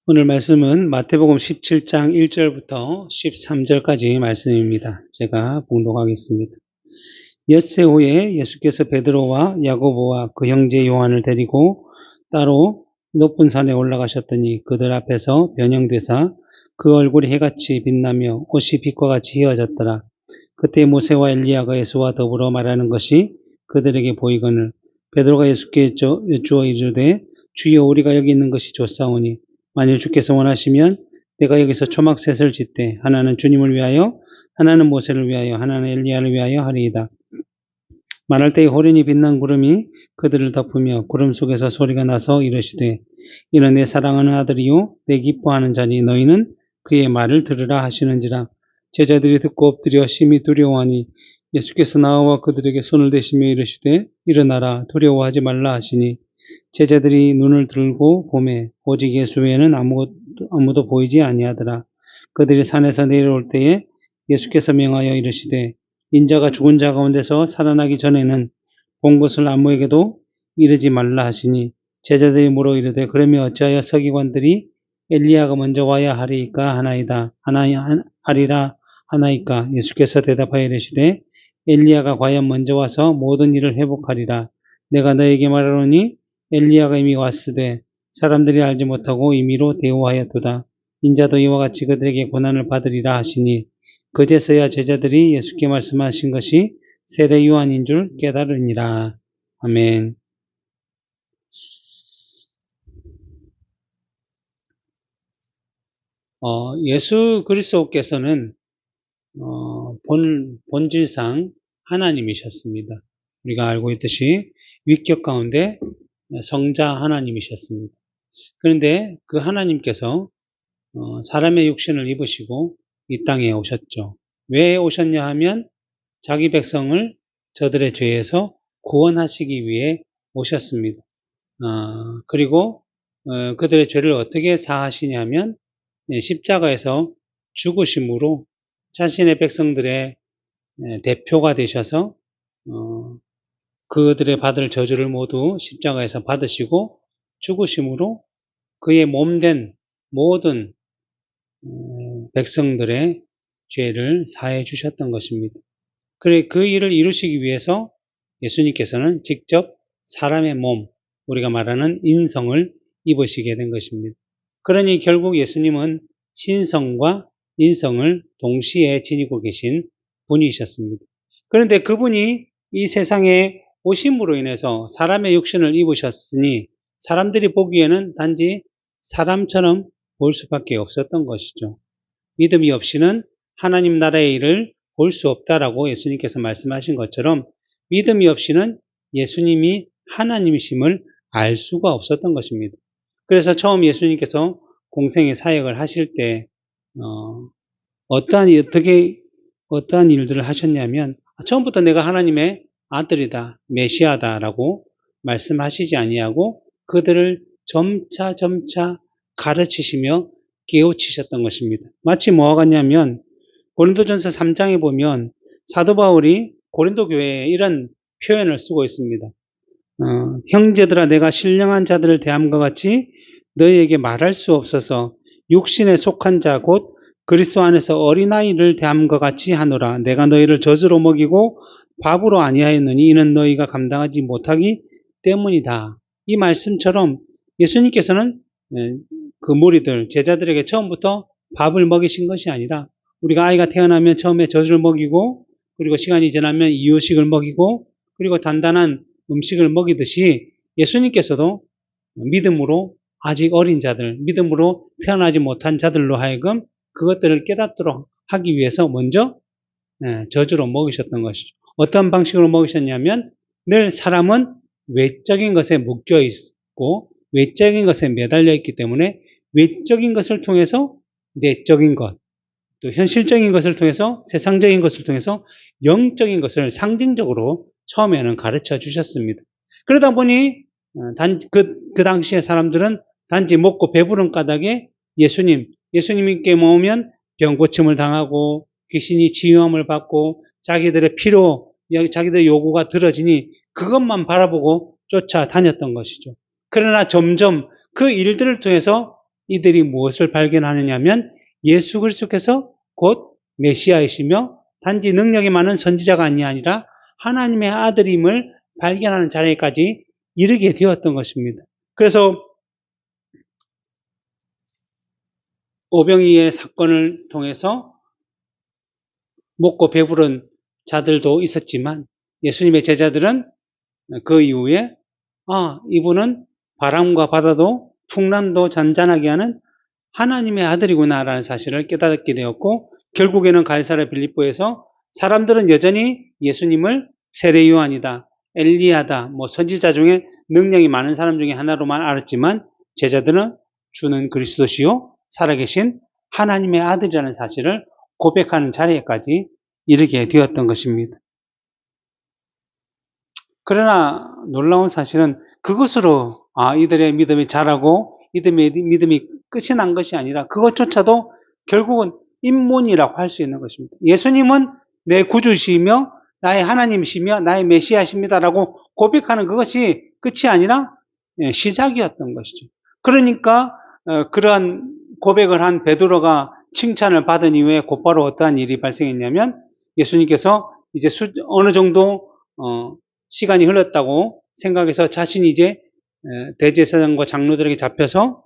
오늘 말씀은 마태복음 17장 1절부터 13절까지 말씀입니다. 제가 봉독하겠습니다. 엿새 후에 예수께서 베드로와 야고보와 그 형제 요한을 데리고 따로 높은 산에 올라가셨더니 그들 앞에서 변형되사 그 얼굴이 해같이 빛나며 옷이 빛과 같이 휘어졌더라. 그때 모세와 엘리야가 예수와 더불어 말하는 것이 그들에게 보이거늘 베드로가 예수께 여쭈어 이르되 주여 우리가 여기 있는 것이 좋사오니 만일 주께서 원하시면 내가 여기서 초막셋을 짓되 하나는 주님을 위하여 하나는 모세를 위하여 하나는 엘리야를 위하여 하리이다. 말할 때에 호련히 빛난 구름이 그들을 덮으며 구름 속에서 소리가 나서 이르시되 이는 내 사랑하는 아들이요 내 기뻐하는 자니 너희는 그의 말을 들으라 하시는지라. 제자들이 듣고 엎드려 심히 두려워하니 예수께서 나와 그들에게 손을 대시며 이르시되 일어나라 두려워하지 말라 하시니 제자들이 눈을 들고 보매 오직 예수 외에는 아무도 보이지 아니하더라. 그들이 산에서 내려올 때에 예수께서 명하여 이르시되 인자가 죽은 자 가운데서 살아나기 전에는 본 것을 아무에게도 이르지 말라 하시니 제자들이 물어 이르되 그러면 어찌하여 서기관들이 엘리야가 먼저 와야 하리이까 하리라 하나이까. 예수께서 대답하여 이르시되 엘리야가 과연 먼저 와서 모든 일을 회복하리라. 내가 너에게 말하노니 엘리야가 이미 왔으되 사람들이 알지 못하고 임의로 대우하였도다. 인자도 이와 같이 그들에게 고난을 받으리라 하시니 그제서야 제자들이 예수께 말씀하신 것이 세례 요한인 줄 깨달으니라. 아멘. 예수 그리스도께서는 본질상 하나님이셨습니다. 우리가 알고 있듯이 위격 가운데 성자 하나님이셨습니다. 그런데 그 하나님께서 사람의 육신을 입으시고 이 땅에 오셨죠. 왜 오셨냐 하면 자기 백성을 저들의 죄에서 구원하시기 위해 오셨습니다. 그리고 그들의 죄를 어떻게 사하시냐면 십자가에서 죽으심으로 자신의 백성들의 대표가 되셔서 그들의 받을 저주를 모두 십자가에서 받으시고 죽으심으로 그의 몸된 모든 백성들의 죄를 사해 주셨던 것입니다. 그래 그 일을 이루시기 위해서 예수님께서는 직접 사람의 몸, 우리가 말하는 인성을 입으시게 된 것입니다. 그러니 결국 예수님은 신성과 인성을 동시에 지니고 계신 분이셨습니다. 그런데 그분이 이 세상에 오심으로 인해서 사람의 육신을 입으셨으니 사람들이 보기에는 단지 사람처럼 볼 수밖에 없었던 것이죠. 믿음이 없이는 하나님 나라의 일을 볼 수 없다라고 예수님께서 말씀하신 것처럼 믿음이 없이는 예수님이 하나님이심을 알 수가 없었던 것입니다. 그래서 처음 예수님께서 공생의 사역을 하실 때 어떠한 일들을 하셨냐면 처음부터 내가 하나님의 아들이다, 메시아다라고 말씀하시지 아니하고 그들을 점차 가르치시며 깨우치셨던 것입니다. 마치 뭐와 같냐면 고린도전서 3장에 보면 사도 바울이 고린도 교회에 이런 표현을 쓰고 있습니다. 형제들아 내가 신령한 자들을 대함과 같이 너희에게 말할 수 없어서 육신에 속한 자 곧 그리스도 안에서 어린아이를 대함과 같이 하노라. 내가 너희를 젖으로 먹이고 밥으로 아니하였느니 이는 너희가 감당하지 못하기 때문이다. 이 말씀처럼 예수님께서는 그 무리들, 제자들에게 처음부터 밥을 먹이신 것이 아니라 우리가 아이가 태어나면 처음에 젖을 먹이고 그리고 시간이 지나면 이유식을 먹이고 그리고 단단한 음식을 먹이듯이 예수님께서도 믿음으로 아직 어린 자들, 믿음으로 태어나지 못한 자들로 하여금 그것들을 깨닫도록 하기 위해서 먼저 저주로 먹이셨던 것이죠. 어떤 방식으로 먹이셨냐면 늘 사람은 외적인 것에 묶여 있고 외적인 것에 매달려 있기 때문에 외적인 것을 통해서 내적인 것, 또 현실적인 것을 통해서 세상적인 것을 통해서 영적인 것을 상징적으로 처음에는 가르쳐 주셨습니다. 그러다 보니 그 당시의 사람들은 단지 먹고 배부른 까닭에 예수님께 모으면 병고침을 당하고 귀신이 치유함을 받고 자기들의 자기들의 요구가 들어지니 그것만 바라보고 쫓아다녔던 것이죠. 그러나 점점 그 일들을 통해서 이들이 무엇을 발견하느냐면 예수 그리스도께서 곧 메시아이시며 단지 능력이 많은 선지자가 아니라 하나님의 아들임을 발견하는 자리까지 이르게 되었던 것입니다. 그래서 오병이의 사건을 통해서 먹고 배부른 자들도 있었지만 예수님의 제자들은 그 이후에 이분은 바람과 바다도 풍랑도 잔잔하게 하는 하나님의 아들이구나라는 사실을 깨닫게 되었고, 결국에는 가이사랴 빌립보에서 사람들은 여전히 예수님을 세례 요한이다, 엘리야다, 선지자 중에 능력이 많은 사람 중에 하나로만 알았지만 제자들은 주는 그리스도시요 살아계신 하나님의 아들이라는 사실을 고백하는 자리에까지 이르게 되었던 것입니다. 그러나 놀라운 사실은 그것으로 이들의 믿음이 자라고 이들의 믿음이 끝이 난 것이 아니라 그것조차도 결국은 입문이라고 할 수 있는 것입니다. 예수님은 내 구주시며 나의 하나님이시며 나의 메시아십니다라고 고백하는 그것이 끝이 아니라 시작이었던 것이죠. 그러니까 그러한 고백을 한 베드로가 칭찬을 받은 이후에 곧바로 어떠한 일이 발생했냐면 예수님께서 이제 어느 정도 시간이 흘렀다고 생각해서 자신이 이제 대제사장과 장로들에게 잡혀서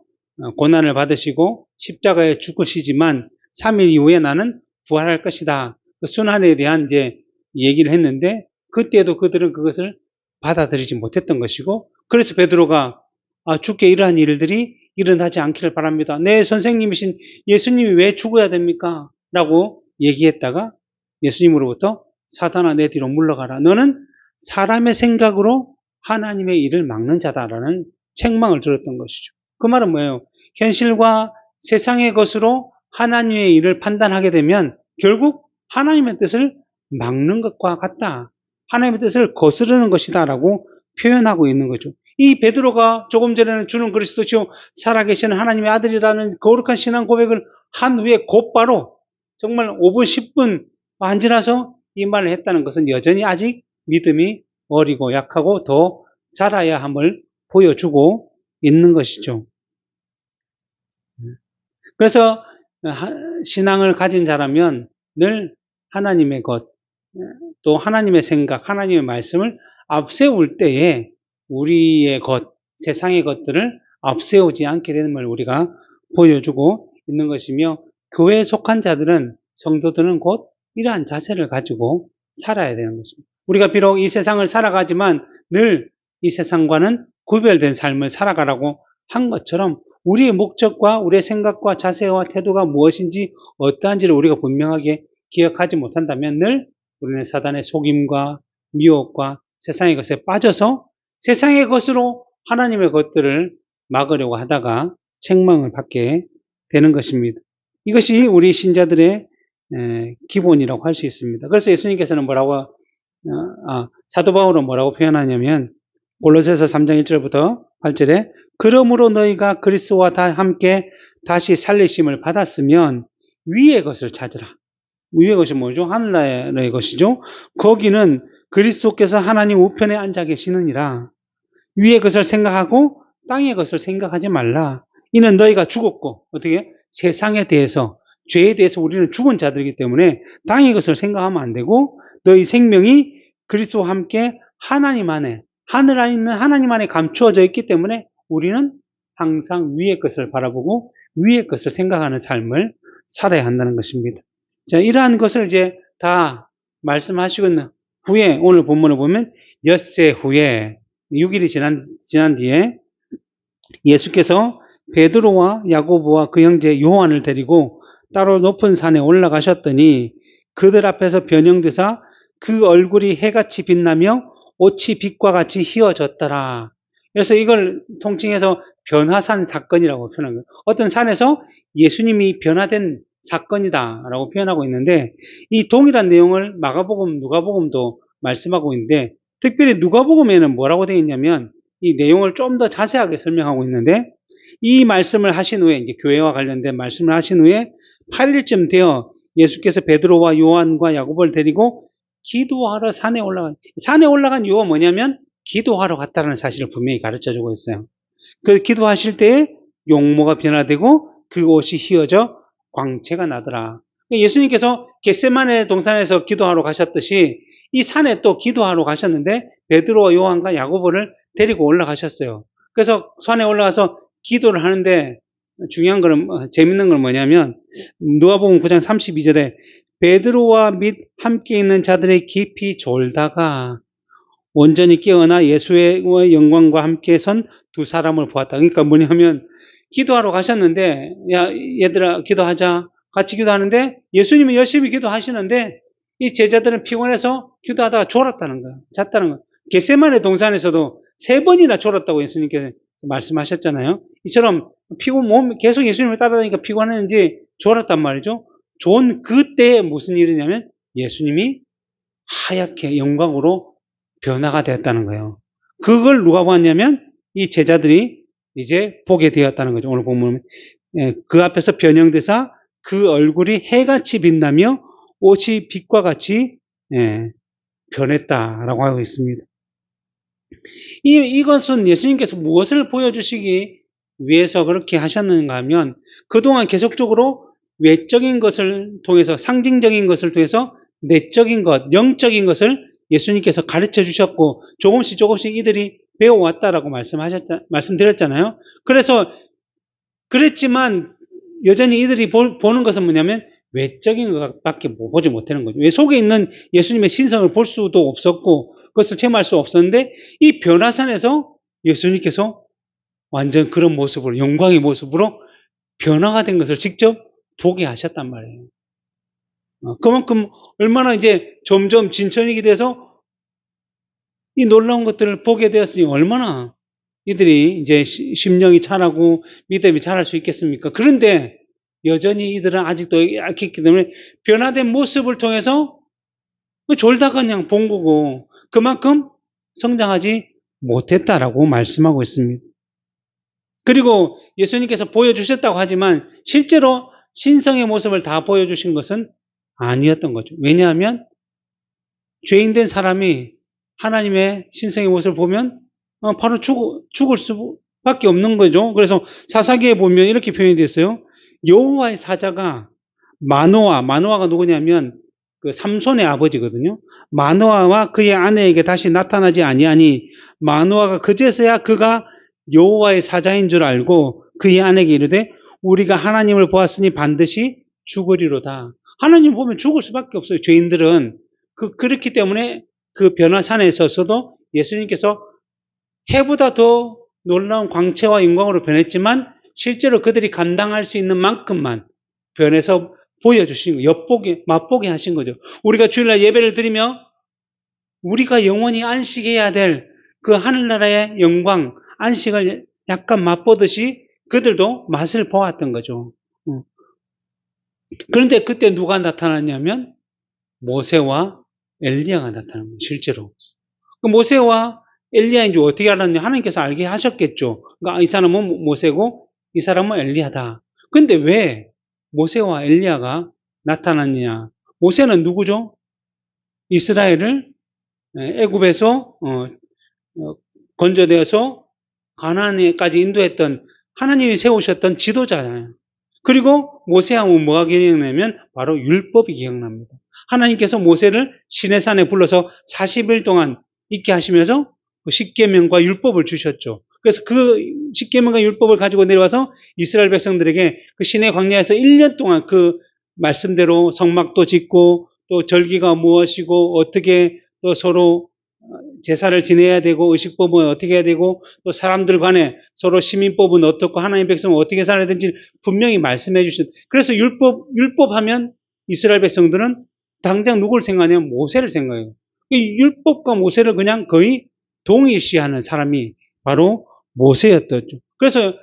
고난을 받으시고 십자가에 죽으시지만 3일 이후에 나는 부활할 것이다. 그 순환에 대한 이제 얘기를 했는데 그때도 그들은 그것을 받아들이지 못했던 것이고, 그래서 베드로가 주께 이러한 일들이 일어나지 않기를 바랍니다. 내 선생님이신 예수님이 왜 죽어야 됩니까? 라고 얘기했다가 예수님으로부터 사단아 내 뒤로 물러가라. 너는 사람의 생각으로 하나님의 일을 막는 자다라는 책망을 들었던 것이죠. 그 말은 뭐예요? 현실과 세상의 것으로 하나님의 일을 판단하게 되면 결국 하나님의 뜻을 막는 것과 같다. 하나님의 뜻을 거스르는 것이다 라고 표현하고 있는 거죠. 이 베드로가 조금 전에는 주는 그리스도시요 살아계시는 하나님의 아들이라는 거룩한 신앙 고백을 한 후에 곧바로 정말 5분 10분 안 지나서 이 말을 했다는 것은 여전히 아직 믿음이 어리고 약하고 더 자라야 함을 보여주고 있는 것이죠. 그래서 신앙을 가진 자라면 늘 하나님의 것, 또 하나님의 생각, 하나님의 말씀을 앞세울 때에 우리의 것, 세상의 것들을 앞세우지 않게 되는 걸 우리가 보여주고 있는 것이며, 교회에 속한 자들은, 성도들은 곧 이러한 자세를 가지고 살아야 되는 것입니다. 우리가 비록 이 세상을 살아가지만 늘 이 세상과는 구별된 삶을 살아가라고 한 것처럼 우리의 목적과 우리의 생각과 자세와 태도가 무엇인지 어떠한지를 우리가 분명하게 기억하지 못한다면 늘 우리는 사단의 속임과 미혹과 세상의 것에 빠져서 세상의 것으로 하나님의 것들을 막으려고 하다가 책망을 받게 되는 것입니다. 이것이 우리 신자들의 기본이라고 할 수 있습니다. 그래서 예수님께서는 사도 바울은 뭐라고 표현하냐면 골로새서 3장 1절부터 8절에 그러므로 너희가 그리스도와 함께 다시 살리심을 받았으면 위의 것을 찾으라. 위의 것이 뭐죠? 하늘나라의 것이죠. 거기는 그리스도께서 하나님 우편에 앉아 계시느니라. 위의 것을 생각하고 땅의 것을 생각하지 말라. 이는 너희가 죽었고, 어떻게? 세상에 대해서, 죄에 대해서 우리는 죽은 자들이기 때문에 땅의 것을 생각하면 안 되고 너희 생명이 그리스도와 함께 하나님 안에, 하늘 안에 있는 하나님 안에 감추어져 있기 때문에 우리는 항상 위의 것을 바라보고 위의 것을 생각하는 삶을 살아야 한다는 것입니다. 자, 이러한 것을 이제 다 말씀하시고 후에 오늘 본문을 보면 엿새 후에 6일이 지난 뒤에 예수께서 베드로와 야고보와 그 형제 요한을 데리고 따로 높은 산에 올라가셨더니 그들 앞에서 변형되사 그 얼굴이 해같이 빛나며 옷이 빛과 같이 휘어졌더라. 그래서 이걸 통칭해서 변화산 사건이라고 표현한 거예요. 어떤 산에서 예수님이 변화된 사건이다라고 표현하고 있는데, 이 동일한 내용을 마가복음, 누가복음도 말씀하고 있는데, 특별히 누가복음에는 뭐라고 되어 있냐면 이 내용을 좀 더 자세하게 설명하고 있는데, 이 말씀을 하신 후에, 이제 교회와 관련된 말씀을 하신 후에 8일쯤 되어 예수께서 베드로와 요한과 야고보를 데리고 기도하러 산에 올라간 이유가 뭐냐면 기도하러 갔다는 사실을 분명히 가르쳐주고 있어요. 그 기도하실 때에 용모가 변화되고 그 옷이 휘어져 광채가 나더라. 예수님께서 겟세마네 동산에서 기도하러 가셨듯이 이 산에 또 기도하러 가셨는데 베드로와 요한과 야고보를 데리고 올라가셨어요. 그래서 산에 올라가서 기도를 하는데 중요한 거는 재밌는 건 뭐냐면 누가복음 9장 32절에 베드로와 및 함께 있는 자들의 깊이 졸다가 온전히 깨어나 예수의 영광과 함께 선 두 사람을 보았다. 그러니까 뭐냐면 기도하러 가셨는데 야 얘들아 기도하자. 같이 기도하는데 예수님이 열심히 기도하시는데 이 제자들은 피곤해서 기도하다가 졸았다는 거야. 잤다는 거야. 겟세마네 동산에서도 3번이나 졸았다고 예수님께서 말씀하셨잖아요. 이처럼 몸 계속 예수님을 따라다니까 피곤했는지 졸았단 말이죠. 좋은 그때에 무슨 일이냐면 예수님이 하얗게 영광으로 변화가 되었다는 거예요. 그걸 누가 보았냐면 이 제자들이 이제 보게 되었다는 거죠. 오늘 보면 그 앞에서 변형되사 그 얼굴이 해같이 빛나며 옷이 빛과 같이 변했다라고 하고 있습니다. 이것은 예수님께서 무엇을 보여주시기 위해서 그렇게 하셨는가 하면 그동안 계속적으로 외적인 것을 통해서 상징적인 것을 통해서 내적인 것, 영적인 것을 예수님께서 가르쳐 주셨고 조금씩 이들이 배워왔다라고 말씀드렸잖아요. 그래서 그랬지만 여전히 이들이 보는 것은 뭐냐면 외적인 것밖에 보지 못하는 거죠. 왜 속에 있는 예수님의 신성을 볼 수도 없었고 그것을 체험할 수 없었는데 이 변화산에서 예수님께서 완전 그런 모습으로 영광의 모습으로 변화가 된 것을 직접 보게 하셨단 말이에요. 그만큼 얼마나 이제 점점 진천이 돼서 이 놀라운 것들을 보게 되었으니 얼마나 이들이 이제 심령이 자라고 믿음이 자랄 수 있겠습니까? 그런데 여전히 이들은 아직도 약했기 때문에 변화된 모습을 통해서 졸다가 그냥 본 거고 그만큼 성장하지 못했다라고 말씀하고 있습니다. 그리고 예수님께서 보여주셨다고 하지만 실제로 신성의 모습을 다 보여주신 것은 아니었던 거죠. 왜냐하면 죄인된 사람이 하나님의 신성의 모습을 보면 바로 죽을 수밖에 없는 거죠. 그래서 사사기에 보면 이렇게 표현이 됐어요. 여호와의 사자가 마노아가 누구냐면 그 삼손의 아버지거든요. 마노아와 그의 아내에게 다시 나타나지 아니하니 마노아가 그제서야 그가 여호와의 사자인 줄 알고 그의 아내에게 이르되 우리가 하나님을 보았으니 반드시 죽으리로다. 하나님 보면 죽을 수밖에 없어요. 죄인들은 그렇기 때문에 그 변화산에 있어서도 예수님께서 해보다 더 놀라운 광채와 영광으로 변했지만 실제로 그들이 감당할 수 있는 만큼만 변해서 보여주신 거예요. 맛보게 하신 거죠. 우리가 주일날 예배를 드리며 우리가 영원히 안식해야 될 그 하늘나라의 영광, 안식을 약간 맛보듯이 그들도 맛을 보았던 거죠. 그런데 그때 누가 나타났냐면 모세와 엘리야가 나타난 거예요. 실제로. 모세와 엘리야인 줄 어떻게 알았냐? 하나님께서 알게 하셨겠죠. 그러니까 이 사람은 모세고 이 사람은 엘리야다. 근데 왜 모세와 엘리야가 나타났느냐? 모세는 누구죠? 이스라엘을 애굽에서 건져내서 가나안에까지 인도했던 하나님이 세우셨던 지도자잖아요. 그리고 모세하면 뭐가 기억나냐면 바로 율법이 기억납니다. 하나님께서 모세를 시내산에 불러서 40일 동안 있게 하시면서 십계명과 율법을 주셨죠. 그래서 그 십계명과 율법을 가지고 내려와서 이스라엘 백성들에게 그 시내 광야에서 1년 동안 그 말씀대로 성막도 짓고 또 절기가 무엇이고 어떻게 또 서로 제사를 지내야 되고 의식법은 어떻게 해야 되고 또 사람들 간에 서로 시민법은 어떻고 하나님의 백성은 어떻게 살아야 되는지 분명히 말씀해 주셨어요. 그래서 율법 하면 이스라엘 백성들은 당장 누굴 생각하냐면 모세를 생각해요. 율법과 모세를 그냥 거의 동일시하는 사람이 바로 모세였죠. 그래서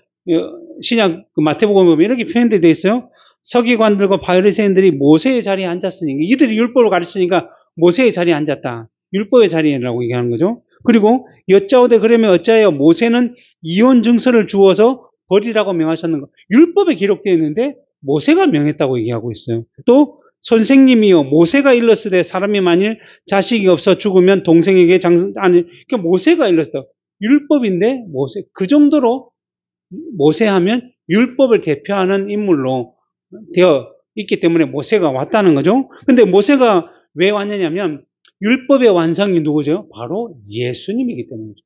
신약 마태복음에 보면 이렇게 표현되어 있어요. 서기관들과 바리새인들이 모세의 자리에 앉았으니 이들이 율법을 가르치니까 모세의 자리에 앉았다. 율법의 자리라고 얘기하는 거죠. 그리고 여짜오되 그러면 어찌하여 모세는 이혼 증서를 주어서 버리라고 명하셨는가? 율법에 기록되어 있는데 모세가 명했다고 얘기하고 있어요. 또 선생님이요 모세가 일렀으되 사람이 만일 자식이 없어 죽으면 동생에게 그러니까 모세가 일렀다. 율법인데 모세 그 정도로 모세하면 율법을 대표하는 인물로 되어 있기 때문에 모세가 왔다는 거죠. 근데 모세가 왜 왔느냐면 율법의 완성이 누구죠? 바로 예수님이기 때문이죠.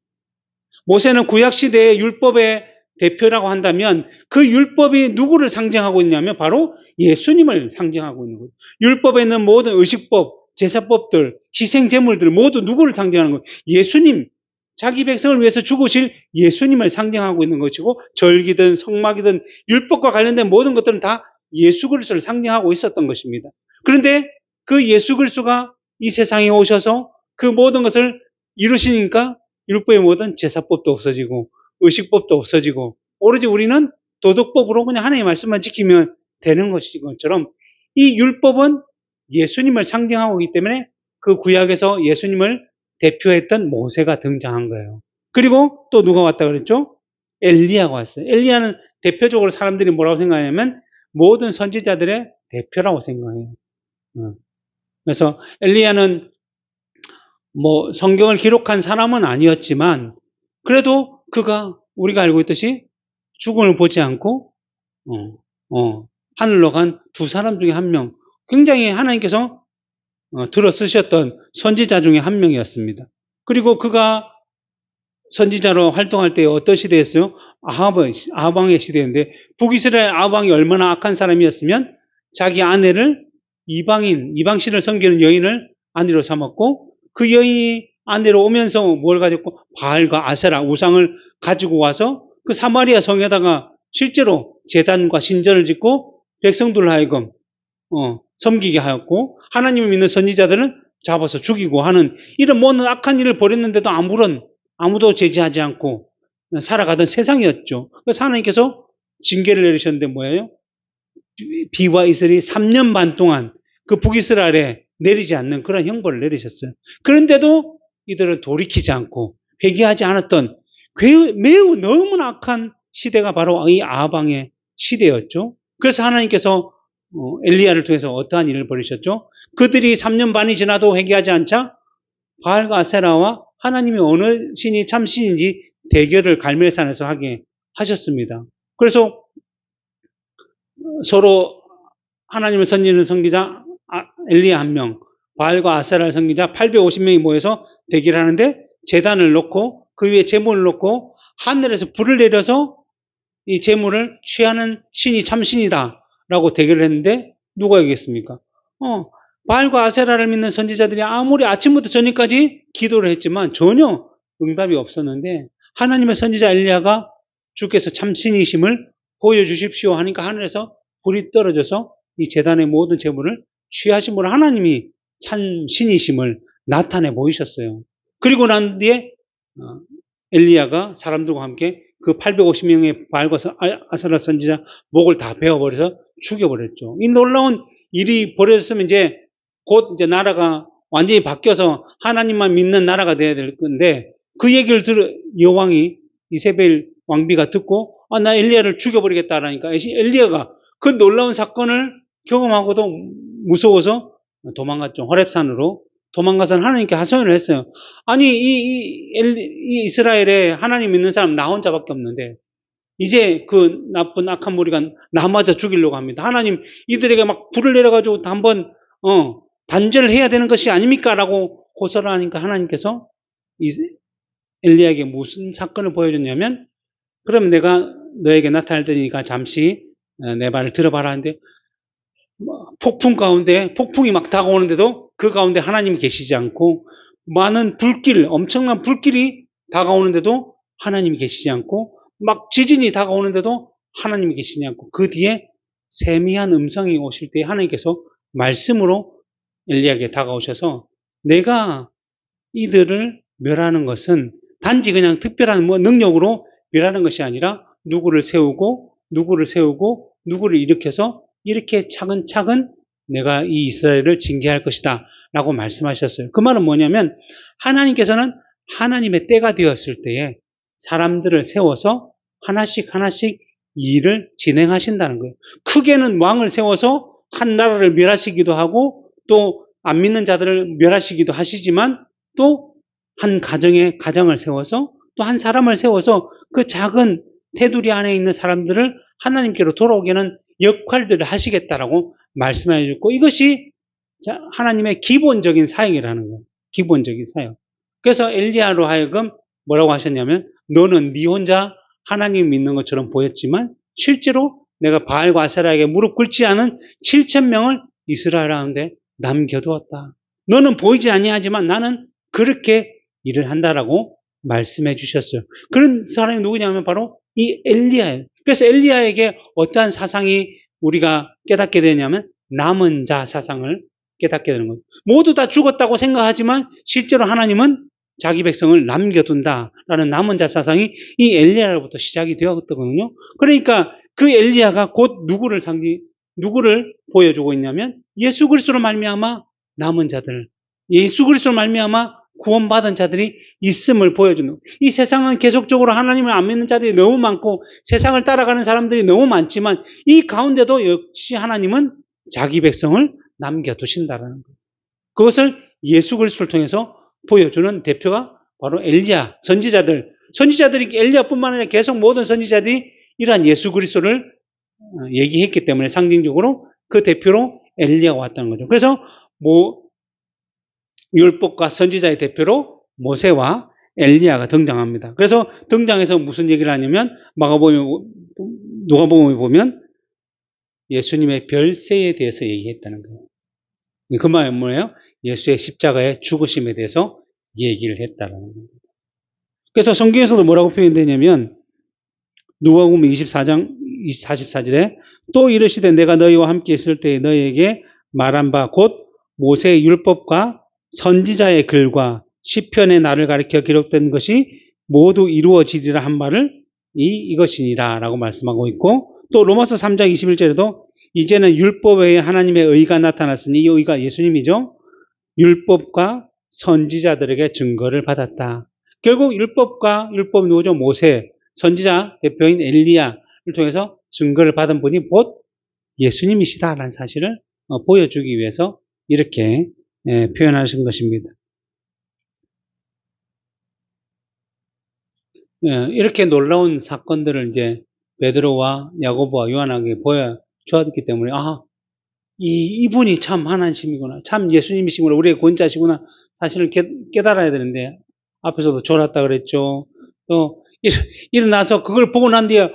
모세는 구약시대의 율법의 대표라고 한다면 그 율법이 누구를 상징하고 있냐면 바로 예수님을 상징하고 있는 거예요. 율법에 있는 모든 의식법, 제사법들, 희생제물들 모두 누구를 상징하는 거예요? 예수님, 자기 백성을 위해서 죽으실 예수님을 상징하고 있는 것이고 절기든 성막이든 율법과 관련된 모든 것들은 다 예수 그리스도를 상징하고 있었던 것입니다. 그런데 그 예수 그리스도가 이 세상에 오셔서 그 모든 것을 이루시니까 율법의 모든 제사법도 없어지고 의식법도 없어지고 오로지 우리는 도덕법으로 그냥 하나님의 말씀만 지키면 되는 것처럼 이 율법은 예수님을 상징하고 있기 때문에 그 구약에서 예수님을 대표했던 모세가 등장한 거예요. 그리고 또 누가 왔다 그랬죠? 엘리야가 왔어요. 엘리야는 대표적으로 사람들이 뭐라고 생각하냐면 모든 선지자들의 대표라고 생각해요. 그래서 엘리야는 뭐 성경을 기록한 사람은 아니었지만 그래도 그가 우리가 알고 있듯이 죽음을 보지 않고 하늘로 간 두 사람 중에 한 명, 굉장히 하나님께서 들어 쓰셨던 선지자 중에 한 명이었습니다. 그리고 그가 선지자로 활동할 때 어떤 시대였어요? 아합왕의 시대인데 북이스라엘 아합왕이 얼마나 악한 사람이었으면 자기 아내를 이방신을 섬기는 여인을 아내로 삼았고 그 여인이 아내로 오면서 뭘 가졌고 바알과 아세라 우상을 가지고 와서 그 사마리아 성에다가 실제로 제단과 신전을 짓고 백성들을 하여금 섬기게 하였고 하나님을 믿는 선지자들은 잡아서 죽이고 하는 이런 모든 악한 일을 벌였는데도 아무도 제지하지 않고 살아가던 세상이었죠. 그래서 하나님께서 징계를 내리셨는데 뭐예요? 비와 이슬이 3년 반 동안 그 북이스라엘에 내리지 않는 그런 형벌을 내리셨어요. 그런데도 이들은 돌이키지 않고 회개하지 않았던 매우 너무나 악한 시대가 바로 이 아합왕의 시대였죠. 그래서 하나님께서 엘리야를 통해서 어떠한 일을 벌이셨죠? 그들이 3년 반이 지나도 회개하지 않자 바알과 아세라와 하나님이 어느 신이 참 신인지 대결을 갈멜산에서 하게 하셨습니다. 그래서 서로 하나님을 섬기는 선지자 엘리야 한 명, 바알과 아세라를 섬기자 850명이 모여서 대결하는데 제단을 놓고 그 위에 제물을 놓고 하늘에서 불을 내려서 이 제물을 취하는 신이 참신이다 라고 대결을 했는데 누가 이겼습니까? 바알과 아세라를 믿는 선지자들이 아무리 아침부터 저녁까지 기도를 했지만 전혀 응답이 없었는데 하나님의 선지자 엘리야가 주께서 참신이심을 보여주십시오 하니까 하늘에서 불이 떨어져서 이 제단의 모든 제물을 취하심으로 하나님이 참신이심을 나타내 보이셨어요. 그리고 난 뒤에 엘리야가 사람들과 함께 그 850명의 바알과 아세라 선지자 목을 다 베어버려서 죽여버렸죠. 이 놀라운 일이 벌어졌으면 이제 곧 이제 나라가 완전히 바뀌어서 하나님만 믿는 나라가 돼야 될 건데 그 얘기를 여왕이 이세벨 왕비가 듣고 나 엘리야를 죽여버리겠다라니까 엘리야가 그 놀라운 사건을 경험하고도 무서워서 도망갔죠. 호렙산으로 도망가서 하나님께 하소연을 했어요. 아니 이 이스라엘에 하나님 믿는 사람 나 혼자밖에 없는데 이제 그 나쁜 악한 무리가 나마저 죽이려고 합니다. 하나님 이들에게 막 불을 내려가지고 한번 단죄를 해야 되는 것이 아닙니까? 라고 호소를 하니까 하나님께서 엘리야에게 무슨 사건을 보여줬냐면 그럼 내가 너에게 나타날 테니까 잠시 내 말을 들어봐라 하는데 폭풍 가운데 폭풍이 막 다가오는데도 그 가운데 하나님이 계시지 않고 많은 엄청난 불길이 다가오는데도 하나님이 계시지 않고 막 지진이 다가오는데도 하나님이 계시지 않고 그 뒤에 세미한 음성이 오실 때 하나님께서 말씀으로 엘리야에게 다가오셔서 내가 이들을 멸하는 것은 단지 그냥 특별한 능력으로 멸하는 것이 아니라 누구를 세우고 누구를 일으켜서 이렇게 차근차근 내가 이 이스라엘을 징계할 것이다 라고 말씀하셨어요. 그 말은 뭐냐면 하나님께서는 하나님의 때가 되었을 때에 사람들을 세워서 하나씩 일을 진행하신다는 거예요. 크게는 왕을 세워서 한 나라를 멸하시기도 하고 또 안 믿는 자들을 멸하시기도 하시지만 또 한 가정을 세워서 또 한 사람을 세워서 그 작은 테두리 안에 있는 사람들을 하나님께로 돌아오게 하는 역할들을 하시겠다라고 말씀해 주고, 이것이 하나님의 기본적인 사역이라는 거예요. 기본적인 사역. 그래서 엘리야로 하여금 뭐라고 하셨냐면, 너는 네 혼자 하나님 믿는 것처럼 보였지만 실제로 내가 바알과 아세라에게 무릎 꿇지 않은 7,000명을 이스라엘 가운데 남겨두었다. 너는 보이지 아니하지만 나는 그렇게 일을 한다라고 말씀해 주셨어요. 그런 사람이 누구냐면 바로 이 엘리야예요. 그래서 엘리야에게 어떠한 사상이 우리가 깨닫게 되냐면 남은 자 사상을 깨닫게 되는 거예요. 모두 다 죽었다고 생각하지만 실제로 하나님은 자기 백성을 남겨둔다라는 남은 자 사상이 이 엘리야로부터 시작이 되었거든요. 그러니까 그 엘리야가 곧 누구를 보여주고 있냐면 예수 그리스도로 말미암아 남은 자들, 예수 그리스도로 말미암아 구원받은 자들이 있음을 보여주는, 이 세상은 계속적으로 하나님을 안 믿는 자들이 너무 많고 세상을 따라가는 사람들이 너무 많지만 이 가운데도 역시 하나님은 자기 백성을 남겨두신다는 거예요. 그것을 예수 그리스도를 통해서 보여주는 대표가 바로 엘리야, 선지자들이 엘리야뿐만 아니라 계속 모든 선지자들이 이러한 예수 그리스도를 얘기했기 때문에 상징적으로 그 대표로 엘리야가 왔다는 거죠. 그래서 율법과 선지자의 대표로 모세와 엘리야가 등장합니다. 그래서 등장해서 무슨 얘기를 하냐면 누가복음에 보면 예수님의 별세에 대해서 얘기했다는 거예요. 그 말은 뭐예요? 예수의 십자가의 죽으심에 대해서 얘기를 했다는 거예요. 그래서 성경에서도 뭐라고 표현되냐면 누가복음 24장 44절에 또 이르시되 내가 너희와 함께 있을 때에 너희에게 말한 바 곧 모세의 율법과 선지자의 글과 시편의 나를 가리켜 기록된 것이 모두 이루어지리라 한 말을 이것이니라 라고 말씀하고 있고, 또 로마서 3장 21절에도 이제는 율법 외에 하나님의 의가 나타났으니 이 의가 예수님이죠. 율법과 선지자들에게 증거를 받았다. 결국 율법 누구죠? 모세, 선지자 대표인 엘리야를 통해서 증거를 받은 분이 곧 예수님이시다라는 사실을 보여주기 위해서 이렇게 표현하신 것입니다. 이렇게 놀라운 사건들을 이제 베드로와 야고보와 요한에게 보여주었기 때문에 이분이 참 하나님이구나, 참 예수님이시구나, 우리의 권자시구나 사실을 깨달아야 되는데 앞에서도 졸았다 그랬죠. 또 일어나서 그걸 보고 난 뒤에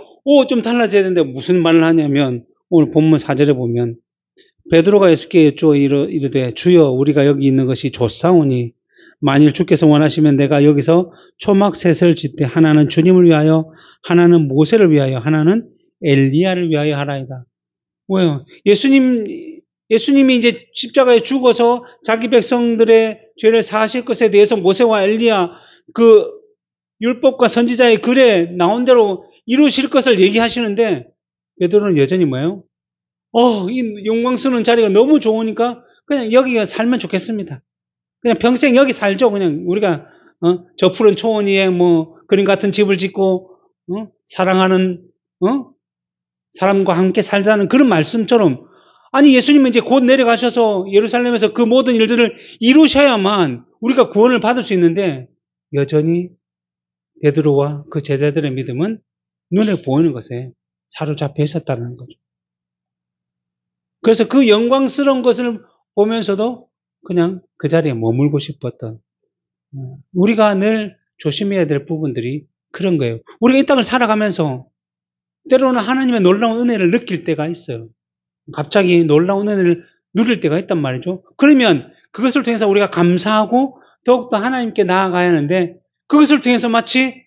좀 달라져야 되는데 무슨 말을 하냐면 오늘 본문 4절에 보면 베드로가 예수께 여쭈어 이르되 주여 우리가 여기 있는 것이 좋사오니 만일 주께서 원하시면 내가 여기서 초막 셋을 짓되 하나는 주님을 위하여 하나는 모세를 위하여 하나는 엘리야를 위하여 하라이다. 왜요? 예수님이 이제 십자가에 죽어서 자기 백성들의 죄를 사하실 것에 대해서 모세와 엘리야 그 율법과 선지자의 글에 나온 대로 이루실 것을 얘기하시는데 베드로는 여전히 뭐예요? 이 영광스러운 자리가 너무 좋으니까 그냥 여기가 살면 좋겠습니다. 그냥 평생 여기 살죠. 그냥 우리가 저 푸른 초원 위에 그림 같은 집을 짓고 사랑하는 사람과 함께 살자는 그런 말씀처럼, 아니 예수님은 이제 곧 내려가셔서 예루살렘에서 그 모든 일들을 이루셔야만 우리가 구원을 받을 수 있는데 여전히 베드로와 그 제자들의 믿음은 눈에 보이는 것에 사로잡혀 있었다는 거죠. 그래서 그 영광스러운 것을 보면서도 그냥 그 자리에 머물고 싶었던, 우리가 늘 조심해야 될 부분들이 그런 거예요. 우리가 이 땅을 살아가면서 때로는 하나님의 놀라운 은혜를 느낄 때가 있어요. 갑자기 놀라운 은혜를 누릴 때가 있단 말이죠. 그러면 그것을 통해서 우리가 감사하고 더욱더 하나님께 나아가야 하는데 그것을 통해서 마치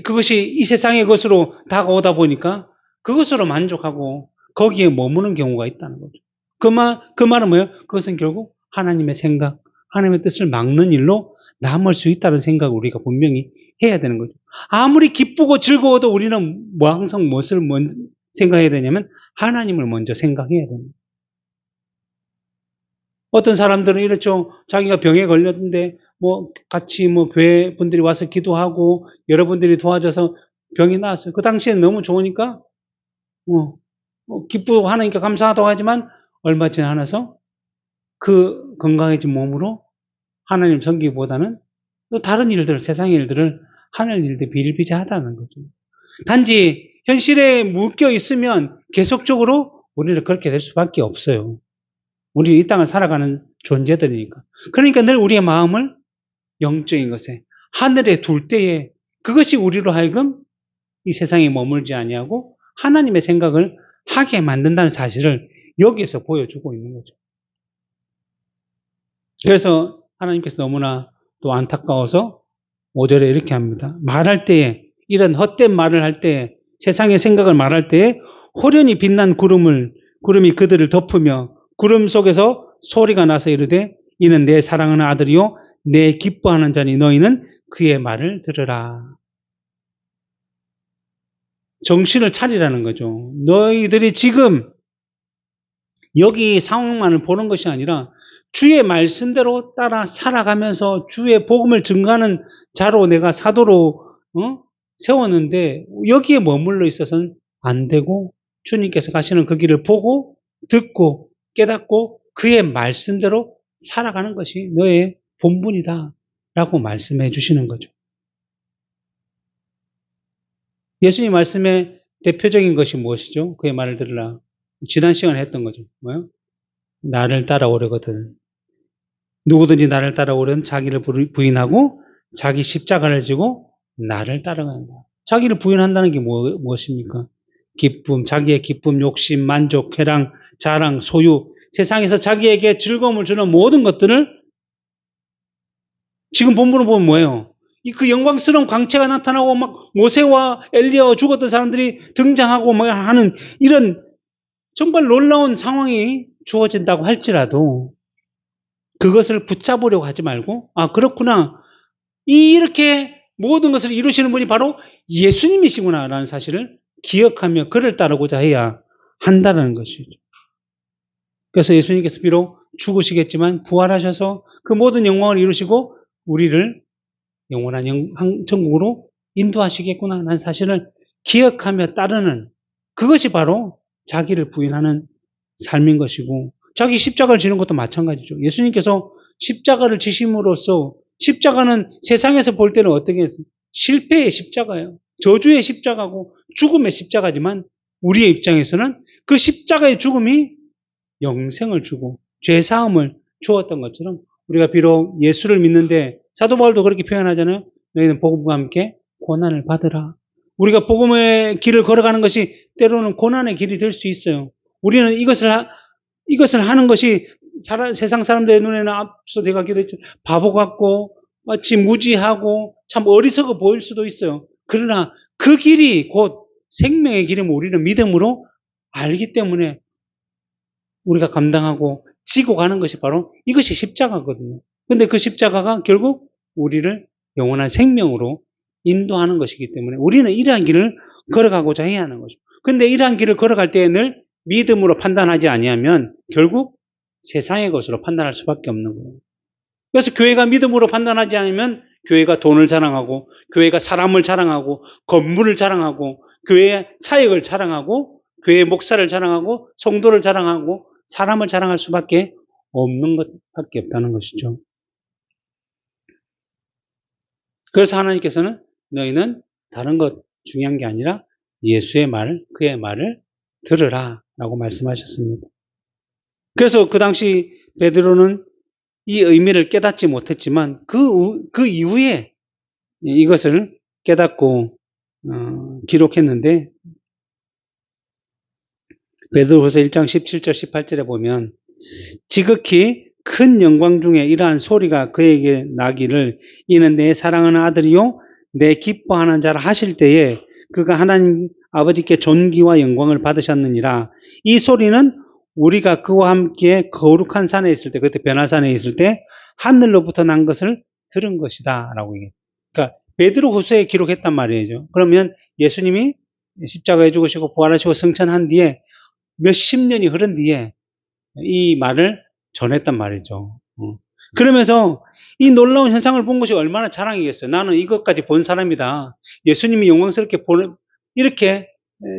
그것이 이 세상의 것으로 다가오다 보니까 그것으로 만족하고 거기에 머무는 경우가 있다는 거죠. 그 말은 뭐예요? 그것은 결국 하나님의 생각, 하나님의 뜻을 막는 일로 남을 수 있다는 생각을 우리가 분명히 해야 되는 거죠. 아무리 기쁘고 즐거워도 우리는 항상 무엇을 생각해야 되냐면 하나님을 먼저 생각해야 됩니다. 어떤 사람들은 이렇죠. 자기가 병에 걸렸는데 같이 교회 분들이 와서 기도하고 여러분들이 도와줘서 병이 나았어요. 그 당시에는 너무 좋으니까 기쁘고 하나님께 감사하다고 하지만 얼마 지나서 그 건강해진 몸으로 하나님 섬기기보다는 또 다른 일들, 세상의 일들을 하는 일들 비일비재하다는 거죠. 단지 현실에 묶여 있으면 계속적으로 우리는 그렇게 될 수밖에 없어요. 우리는 이 땅을 살아가는 존재들이니까. 그러니까 늘 우리의 마음을 영적인 것에 하늘에 둘 때에 그것이 우리로 하여금 이 세상에 머물지 아니하고 하나님의 생각을 하게 만든다는 사실을 여기에서 보여주고 있는 거죠. 그래서 하나님께서 너무나 또 안타까워서 5절에 이렇게 합니다. 말할 때에, 이런 헛된 말을 할 때에, 세상의 생각을 말할 때에 호련히 빛난 구름이 그들을 덮으며 구름 속에서 소리가 나서 이르되 이는 내 사랑하는 아들이요 내 기뻐하는 자니 너희는 그의 말을 들으라. 정신을 차리라는 거죠. 너희들이 지금 여기 상황만을 보는 것이 아니라 주의 말씀대로 따라 살아가면서 주의 복음을 증거하는 자로 내가 사도로 세웠는데 여기에 머물러 있어서는 안 되고 주님께서 가시는 그 길을 보고 듣고 깨닫고 그의 말씀대로 살아가는 것이 너의 본분이다 라고 말씀해 주시는 거죠. 예수님 말씀의 대표적인 것이 무엇이죠? 그의 말을 들으라. 지난 시간에 했던 거죠. 뭐요? 나를 따라오려거든. 누구든지 나를 따라오려는 자기를 부인하고 자기 십자가를 지고 나를 따라간다. 자기를 부인한다는 게 무엇입니까? 기쁨, 자기의 기쁨, 욕심, 만족, 쾌락, 자랑, 소유, 세상에서 자기에게 즐거움을 주는 모든 것들을 지금 본문을 보면 뭐예요? 그 영광스러운 광채가 나타나고 막 모세와 엘리야와 죽었던 사람들이 등장하고 막 하는 이런 정말 놀라운 상황이 주어진다고 할지라도 그것을 붙잡으려고 하지 말고 그렇구나. 이렇게 모든 것을 이루시는 분이 바로 예수님이시구나 라는 사실을 기억하며 그를 따르고자 해야 한다는 것이죠. 그래서 예수님께서 비록 죽으시겠지만 부활하셔서 그 모든 영광을 이루시고 우리를 영원한 천국으로 인도하시겠구나 라는 사실을 기억하며 따르는 그것이 바로 자기를 부인하는 삶인 것이고 자기 십자가를 지는 것도 마찬가지죠. 예수님께서 십자가를 지심으로써 십자가는 세상에서 볼 때는 어떻게 했어요? 실패의 십자가예요. 저주의 십자가고 죽음의 십자가지만 우리의 입장에서는 그 십자가의 죽음이 영생을 주고 죄사함을 주었던 것처럼 우리가 비록 예수를 믿는데 사도 바울도 그렇게 표현하잖아요. 너희는 복음과 함께 고난을 받으라. 우리가 복음의 길을 걸어가는 것이 때로는 고난의 길이 될 수 있어요. 우리는 이것을 하는 것이 세상 사람들의 눈에는 앞서 제가 기도했죠. 바보 같고 마치 무지하고 참 어리석어 보일 수도 있어요. 그러나 그 길이 곧 생명의 길임을 우리는 믿음으로 알기 때문에 우리가 감당하고 지고 가는 것이 바로 이것이 십자가거든요. 근데 그 십자가가 결국 우리를 영원한 생명으로 인도하는 것이기 때문에 우리는 이러한 길을 걸어가고자 해야 하는 거죠. 근데 이러한 길을 걸어갈 때 늘 믿음으로 판단하지 아니하면 결국 세상의 것으로 판단할 수밖에 없는 거예요. 그래서 교회가 믿음으로 판단하지 않으면 교회가 돈을 자랑하고 교회가 사람을 자랑하고 건물을 자랑하고 교회의 사역을 자랑하고 교회의 목사를 자랑하고 성도를 자랑하고 사람을 자랑할 수밖에 없는 것밖에 없다는 것이죠. 그래서 하나님께서는 너희는 다른 것 중요한 게 아니라 예수의 말, 그의 말을 들으라 라고 말씀하셨습니다. 그래서 그 당시 베드로는 이 의미를 깨닫지 못했지만 그 이후에 이것을 깨닫고 기록했는데 베드로후서 1장 17절 18절에 보면 지극히 큰 영광 중에 이러한 소리가 그에게 나기를 이는 내 사랑하는 아들이요 내 기뻐하는 자라 하실 때에 그가 하나님 아버지께 존귀와 영광을 받으셨느니라. 이 소리는 우리가 그와 함께 거룩한 산에 있을 때 그때 변화산에 있을 때 하늘로부터 난 것을 들은 것이다 라고 얘기해요. 그러니까 베드로후서에 기록했단 말이죠. 그러면 예수님이 십자가에 죽으시고 부활하시고 승천한 뒤에 몇십 년이 흐른 뒤에 이 말을 전했단 말이죠. 그러면서 이 놀라운 현상을 본 것이 얼마나 자랑이겠어요. 나는 이것까지 본 사람이다. 예수님이 영광스럽게 이렇게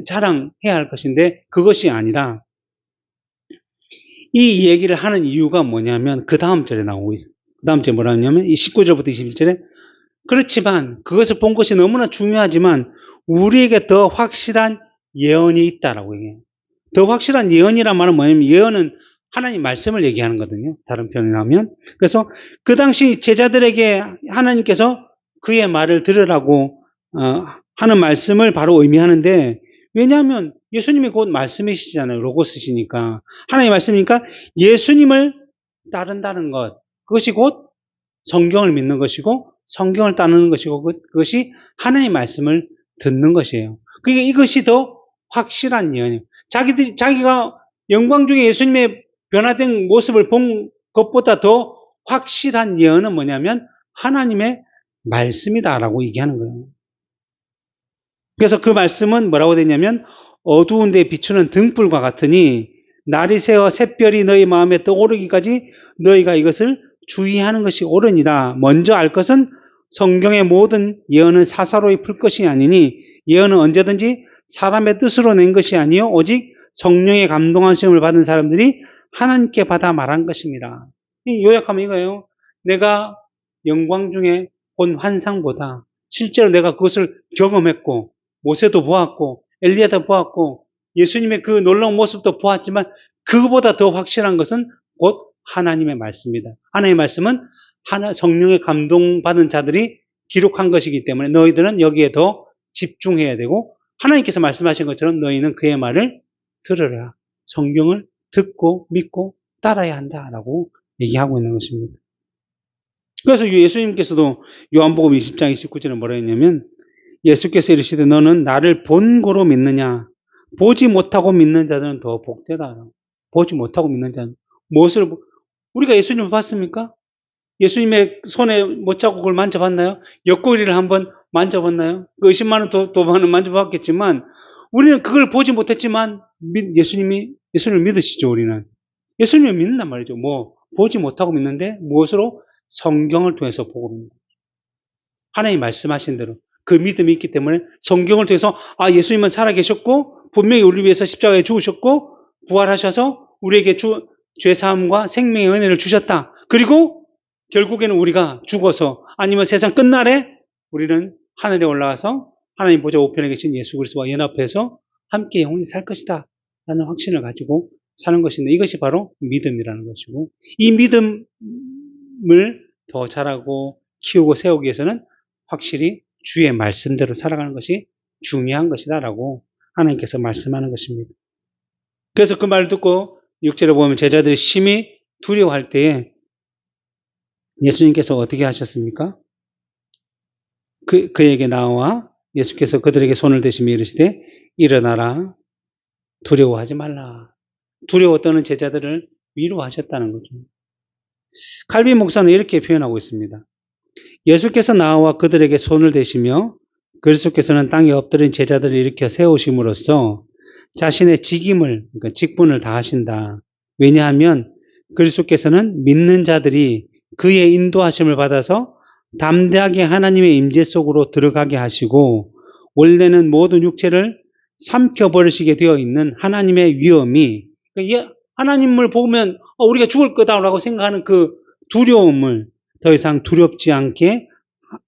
자랑해야 할 것인데 그것이 아니라 이 얘기를 하는 이유가 뭐냐면 그 다음 절에 나오고 있어요. 그 다음 절에 뭐라 하냐면 이 19절부터 21절에 그렇지만 그것을 본 것이 너무나 중요하지만 우리에게 더 확실한 예언이 있다라고 얘기해요. 더 확실한 예언이란 말은 뭐냐면 예언은 하나님 말씀을 얘기하는 거거든요. 다른 표현을 하면. 그래서 그 당시 제자들에게 하나님께서 그의 말을 들으라고 하는 말씀을 바로 의미하는데, 왜냐하면 예수님이 곧 말씀이시잖아요. 로고스시니까. 하나님의 말씀이니까 예수님을 따른다는 것, 그것이 곧 성경을 믿는 것이고 성경을 따르는 것이고 그것이 하나님의 말씀을 듣는 것이에요. 그러니까 이것이 더 확실한 예언이에요. 자기가 영광 중에 예수님의 변화된 모습을 본 것보다 더 확실한 예언은 뭐냐면 하나님의 말씀이다라고 얘기하는 거예요. 그래서 그 말씀은 뭐라고 되냐면 어두운 데 비추는 등불과 같으니 날이 새어 샛별이 너희 마음에 떠오르기까지 너희가 이것을 주의하는 것이 옳으니라. 먼저 알 것은 성경의 모든 예언은 사사로이 풀 것이 아니니 예언은 언제든지 사람의 뜻으로 낸 것이 아니요 오직 성령의 감동하심을 받은 사람들이 하나님께 받아 말한 것입니다. 요약하면 이거예요. 내가 영광 중에 본 환상보다 실제로 내가 그것을 경험했고 모세도 보았고 엘리야도 보았고 예수님의 그 놀라운 모습도 보았지만 그거보다 더 확실한 것은 곧 하나님의 말씀이다. 하나님의 말씀은 성령의 감동받은 자들이 기록한 것이기 때문에 너희들은 여기에 더 집중해야 되고 하나님께서 말씀하신 것처럼 너희는 그의 말을 들으라. 성경을 듣고 믿고 따라야 한다라고 얘기하고 있는 것입니다. 그래서 예수님께서도 요한복음 20장 29절에 뭐라 했냐면 예수께서 이르시되 너는 나를 본고로 믿느냐 보지 못하고 믿는 자들은 더 복되다. 보지 못하고 믿는 자는 무엇을 우리가 예수님을 봤습니까? 예수님의 손에 못자국을 만져봤나요? 옆구리를 한번 만져봤나요? 그 20만 원 도박은 만져봤겠지만 우리는 그걸 보지 못했지만 예수님을 믿으시죠. 우리는 예수님을 믿는단 말이죠. 보지 못하고 믿는데 무엇으로? 성경을 통해서 보고 믿는 거죠. 하나님 말씀하신 대로 그 믿음이 있기 때문에 성경을 통해서 예수님은 살아계셨고 분명히 우리 위해서 십자가에 죽으셨고 부활하셔서 우리에게 죄사함과 생명의 은혜를 주셨다. 그리고 결국에는 우리가 죽어서 아니면 세상 끝날에 우리는 하늘에 올라가서 하나님 보좌 우편에 계신 예수 그리스도와 연합해서 함께 영원히 살 것이다 라는 확신을 가지고 사는 것인데 이것이 바로 믿음이라는 것이고 이 믿음을 더 잘하고 키우고 세우기 위해서는 확실히 주의 말씀대로 살아가는 것이 중요한 것이다 라고 하나님께서 말씀하는 것입니다. 그래서 그 말을 듣고 6절에 보면 제자들이 심히 두려워할 때에 예수님께서 어떻게 하셨습니까? 그에게 나와 예수께서 그들에게 손을 대시며 이르시되 일어나라 두려워하지 말라. 두려워 떠는 제자들을 위로하셨다는 거죠. 칼빈 목사는 이렇게 표현하고 있습니다. 예수께서 나와 그들에게 손을 대시며 그리스도께서는 땅에 엎드린 제자들을 일으켜 세우심으로써 자신의 그러니까 직분을 다하신다. 왜냐하면 그리스도께서는 믿는 자들이 그의 인도하심을 받아서 담대하게 하나님의 임재 속으로 들어가게 하시고 원래는 모든 육체를 삼켜버리시게 되어 있는 하나님의 위엄이 하나님을 보면 우리가 죽을 거다라고 생각하는 그 두려움을 더 이상 두렵지 않게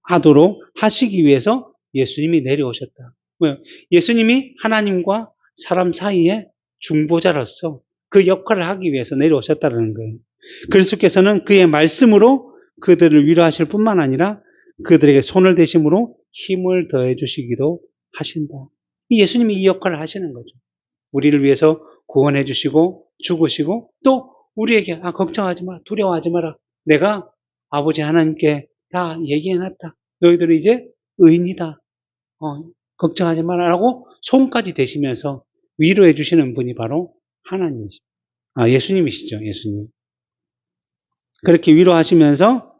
하도록 하시기 위해서 예수님이 내려오셨다. 예수님이 하나님과 사람 사이의 중보자로서 그 역할을 하기 위해서 내려오셨다는 거예요. 그리스도께서는 그의 말씀으로 그들을 위로하실 뿐만 아니라 그들에게 손을 대심으로 힘을 더해 주시기도 하신다. 예수님이 이 역할을 하시는 거죠. 우리를 위해서 구원해 주시고 죽으시고 또 우리에게 걱정하지 마라, 두려워하지 마라. 내가 아버지 하나님께 다 얘기해놨다. 너희들은 이제 의인이다. 걱정하지 마라 라고 손까지 대시면서 위로해 주시는 분이 바로 하나님이시죠. 예수님이시죠. 예수님. 그렇게 위로하시면서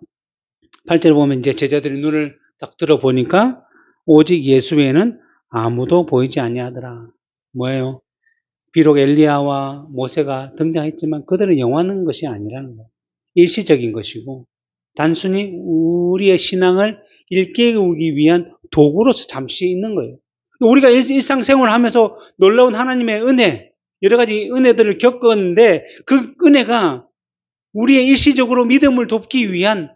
8절에 보면 이제 제자들이 눈을 딱 들어보니까 오직 예수 외에는 아무도 보이지 아니하더라. 뭐예요? 비록 엘리야와 모세가 등장했지만 그들은 영원한 것이 아니라는 거예요. 일시적인 것이고 단순히 우리의 신앙을 일깨우기 위한 도구로서 잠시 있는 거예요. 우리가 일상생활을 하면서 놀라운 하나님의 은혜, 여러 가지 은혜들을 겪었는데 그 은혜가 우리의 일시적으로 믿음을 돕기 위한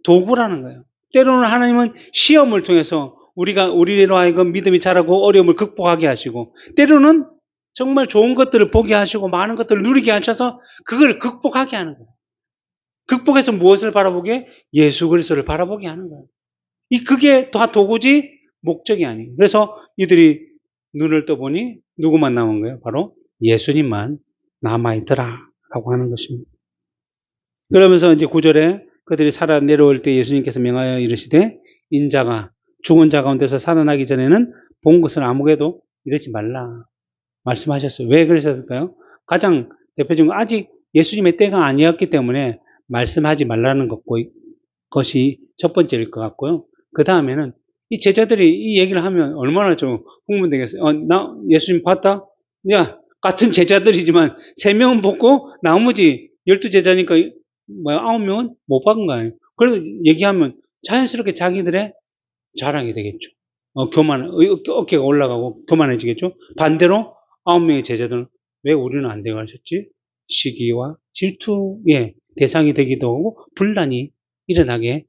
도구라는 거예요. 때로는 하나님은 시험을 통해서 우리로 하여금 믿음이 자라고 어려움을 극복하게 하시고, 때로는 정말 좋은 것들을 보게 하시고 많은 것들을 누리게 하셔서 그걸 극복하게 하는 거예요. 극복해서 무엇을 바라보게? 예수 그리스도를 바라보게 하는 거예요. 그게 다 도구지 목적이 아니에요. 그래서 이들이 눈을 떠보니 누구만 남은 거예요? 바로 예수님만 남아있더라 라고 하는 것입니다. 그러면서 이제 9절에 그들이 살아 내려올 때 예수님께서 명하여 이르시되 인자가 죽은 자 가운데서 살아나기 전에는 본 것을 아무에게도 이러지 말라 말씀하셨어요. 왜 그러셨을까요? 가장 대표적으로 아직 예수님의 때가 아니었기 때문에 말씀하지 말라는 것이 첫 번째일 것 같고요. 그 다음에는 이 제자들이 이 얘기를 하면 얼마나 좀 흥분되겠어요. 나 예수님 봤다? 야, 같은 제자들이지만 3명은 봤고 나머지 12제자니까 9명은 못 본 거예요. 그래서 얘기하면 자연스럽게 자기들의 자랑이 되겠죠. 어깨가 올라가고 교만해지겠죠. 반대로 9명의 제자들은 왜 우리는 안 되게 하셨지? 시기와 질투의 대상이 되기도 하고 분란이 일어나게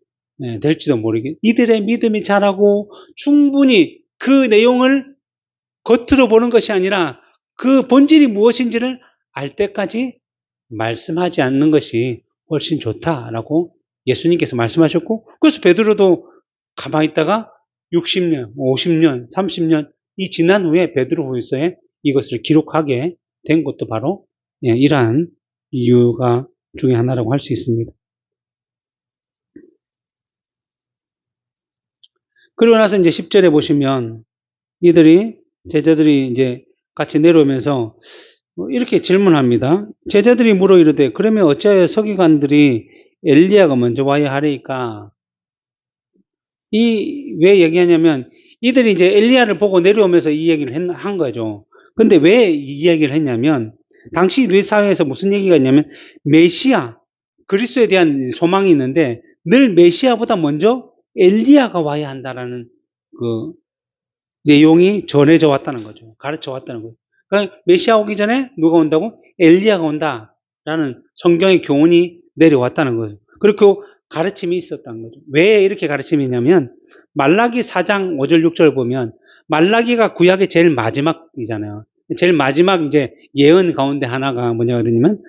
될지도 모르겠. 이들의 믿음이 자라고 충분히 그 내용을 겉으로 보는 것이 아니라 그 본질이 무엇인지를 알 때까지 말씀하지 않는 것이 훨씬 좋다라고 예수님께서 말씀하셨고, 그래서 베드로도 가만히 있다가 60년, 50년, 30년 이 지난 후에 베드로후서에 이것을 기록하게 된 것도 바로 이러한 이유가 중에 하나라고 할 수 있습니다. 그리고 나서 이제 10절에 보시면 제자들이 이제 같이 내려오면서 이렇게 질문합니다. 제자들이 물어 이르되 그러면 어찌하여 서기관들이 엘리야가 먼저 와야 하리까? 왜 얘기하냐면 이들이 이제 엘리야를 보고 내려오면서 이 얘기를 한 거죠. 근데 왜 이 얘기를 했냐면 당시 유대 사회에서 무슨 얘기가 있냐면 메시아, 그리스도에 대한 소망이 있는데 늘 메시아보다 먼저 엘리야가 와야 한다라는 그 내용이 전해져 왔다는 거죠. 가르쳐 왔다는 거예요. 그러니까 메시아 오기 전에 누가 온다고? 엘리야가 온다라는 성경의 교훈이 내려왔다는 거예요. 그리고 가르침이 있었다는 거죠. 왜 이렇게 가르침이 있냐면 말라기 4장 5절 6절 보면 말라기가 구약의 제일 마지막이잖아요. 제일 마지막 이제 예언 가운데 하나가 뭐냐면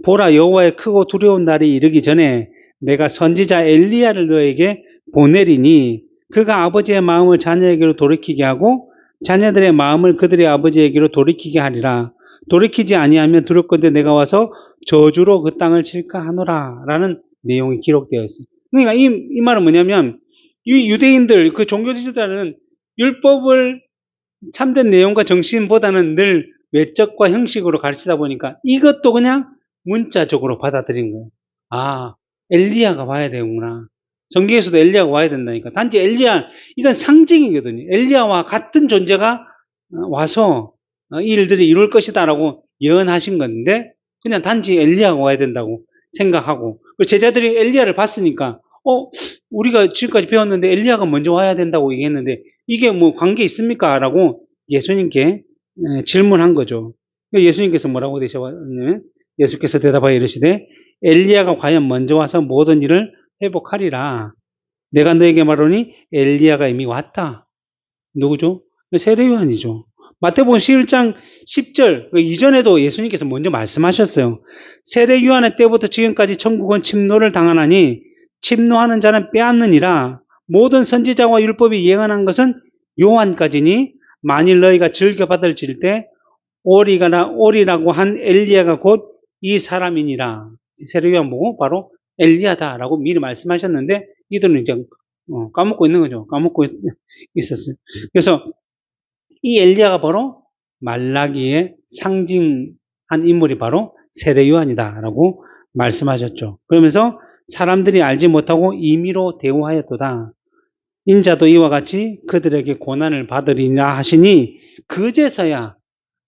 보라 여호와의 크고 두려운 날이 이르기 전에 내가 선지자 엘리야를 너에게 보내리니 그가 아버지의 마음을 자녀에게로 돌이키게 하고 자녀들의 마음을 그들의 아버지에게로 돌이키게 하리라. 돌이키지 아니하면 두렵건대 내가 와서 저주로 그 땅을 칠까 하노라 라는 내용이 기록되어 있어요. 그러니까 이 말은 뭐냐면 이 유대인들 그 종교 지도자는 율법을 참된 내용과 정신보다는 늘 외적과 형식으로 가르치다 보니까 이것도 그냥 문자적으로 받아들인 거예요. 아, 엘리야가 와야 되는구나. 성경에서도 엘리야가 와야 된다니까. 단지 엘리야, 이건 상징이거든요. 엘리야와 같은 존재가 와서 이 일들이 이룰 것이다라고 예언하신 건데 그냥 단지 엘리야가 와야 된다고 생각하고 제자들이 엘리야를 봤으니까 우리가 지금까지 배웠는데 엘리야가 먼저 와야 된다고 얘기했는데 이게 뭐 관계 있습니까? 라고 예수님께 질문한 거죠. 예수님께서 뭐라고 되셨냐면 예수께서 대답하여 이르시되 엘리야가 과연 먼저 와서 모든 일을 회복하리라. 내가 너에게 말하니 엘리야가 이미 왔다. 누구죠? 세례요한이죠. 마태복음 11장 10절 이전에도 예수님께서 먼저 말씀하셨어요. 세례요한의 때부터 지금까지 천국은 침노를 당하나니 침노하는 자는 빼앗느니라. 모든 선지자와 율법이 예언한 것은 요한까지니 만일 너희가 즐겨 받을질 때 오리라고 한 엘리야가 곧 이 사람이니라. 세례요한 보고 바로 엘리야다라고 미리 말씀하셨는데 이들은 이제 까먹고 있는 거죠. 까먹고 있었어요. 그래서 이 엘리야가 바로 말라기의 상징한 인물이 바로 세례요한이다라고 말씀하셨죠. 그러면서 사람들이 알지 못하고 임의로 대우하였도다. 인자도 이와 같이 그들에게 고난을 받으리라 하시니 그제서야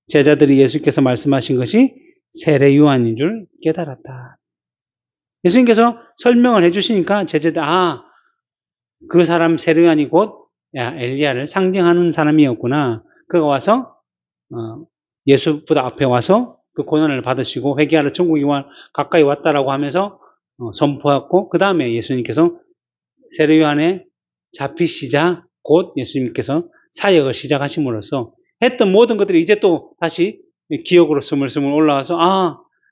제자들이 예수께서 말씀하신 것이 세례요한인 줄 깨달았다. 예수님께서 설명을 해주시니까 제자들 그 사람 세례요한이 곧 엘리야를 상징하는 사람이었구나. 그가 와서 예수보다 앞에 와서 그 고난을 받으시고 회개하러 천국이 가까이 왔다라고 하면서 선포했고 그 다음에 예수님께서 세례요한에 잡히시자 곧 예수님께서 사역을 시작하심으로써 했던 모든 것들이 이제 또 다시 기억으로 스물스물 올라와서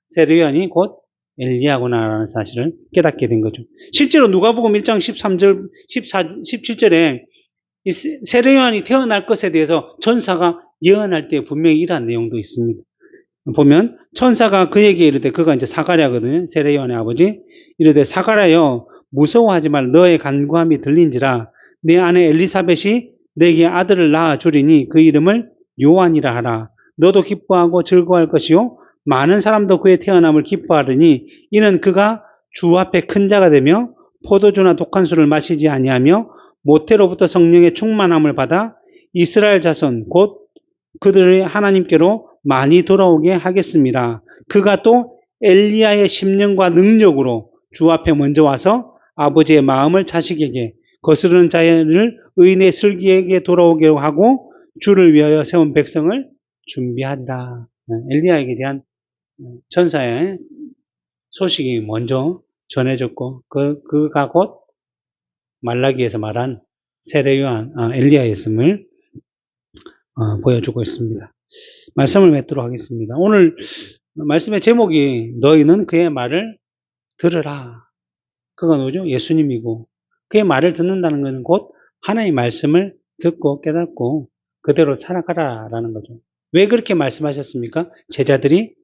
세례요한이 곧 엘리야구나라는 사실을 깨닫게 된 거죠. 실제로 누가복음 1장 13절, 17절에 이 세례요한이 태어날 것에 대해서 천사가 예언할 때 분명히 이러한 내용도 있습니다. 보면 천사가 그에게 이르되, 그가 이제 사가랴거든요. 세례요한의 아버지. 이르되 사가랴여 무서워하지 말라. 너의 간구함이 들린지라. 내 아내 엘리사벳이 내게 아들을 낳아 주리니 그 이름을 요한이라 하라. 너도 기뻐하고 즐거워할 것이요 많은 사람도 그의 태어남을 기뻐하리니 이는 그가 주 앞에 큰 자가 되며 포도주나 독한 술을 마시지 아니하며 모태로부터 성령의 충만함을 받아 이스라엘 자손 곧 그들의 하나님께로 많이 돌아오게 하겠습니다. 그가 또 엘리야의 심령과 능력으로 주 앞에 먼저 와서 아버지의 마음을 자식에게, 거스르는 자를 의인의 슬기에게 돌아오게 하고 주를 위하여 세운 백성을 준비하리라. 엘리야에게 대한 천사의 소식이 먼저 전해졌고 그가 곧 말라기에서 말한 세례요한 엘리야였음을 보여주고 있습니다. 말씀을 맺도록 하겠습니다. 오늘 말씀의 제목이 너희는 그의 말을 들으라. 그가 누구죠? 예수님이고 그의 말을 듣는다는 것은 곧 하나님의 말씀을 듣고 깨닫고 그대로 살아가라라는 거죠. 왜 그렇게 말씀하셨습니까? 제자들이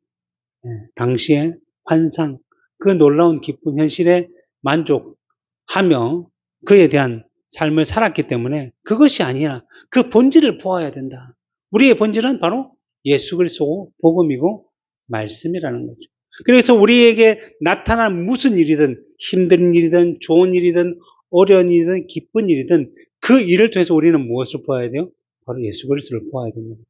당시의 환상, 그 놀라운 기쁨, 현실에 만족하며 그에 대한 삶을 살았기 때문에 그것이 아니라 그 본질을 보아야 된다. 우리의 본질은 바로 예수 그리스도 복음이고 말씀이라는 거죠. 그래서 우리에게 나타난 무슨 일이든 힘든 일이든 좋은 일이든 어려운 일이든 기쁜 일이든 그 일을 통해서 우리는 무엇을 보아야 돼요? 바로 예수 그리스도를 보아야 됩니다.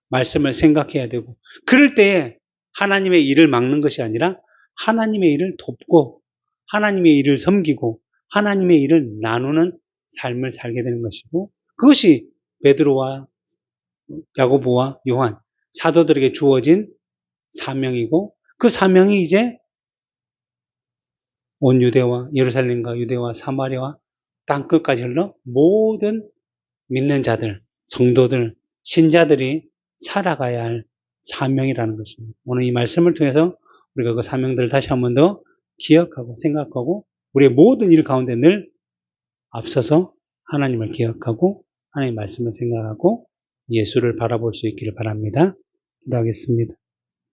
말씀을 생각해야 되고 그럴 때에 하나님의 일을 막는 것이 아니라 하나님의 일을 돕고 하나님의 일을 섬기고 하나님의 일을 나누는 삶을 살게 되는 것이고 그것이 베드로와 야고보와 요한 사도들에게 주어진 사명이고 그 사명이 이제 온 유대와 예루살렘과 유대와 사마리아와 땅끝까지 흘러 모든 믿는 자들, 성도들, 신자들이 살아가야 할 사명이라는 것입니다. 오늘 이 말씀을 통해서 우리가 그 사명들을 다시 한 번 더 기억하고 생각하고 우리의 모든 일 가운데 늘 앞서서 하나님을 기억하고 하나님의 말씀을 생각하고 예수를 바라볼 수 있기를 바랍니다. 기도하겠습니다.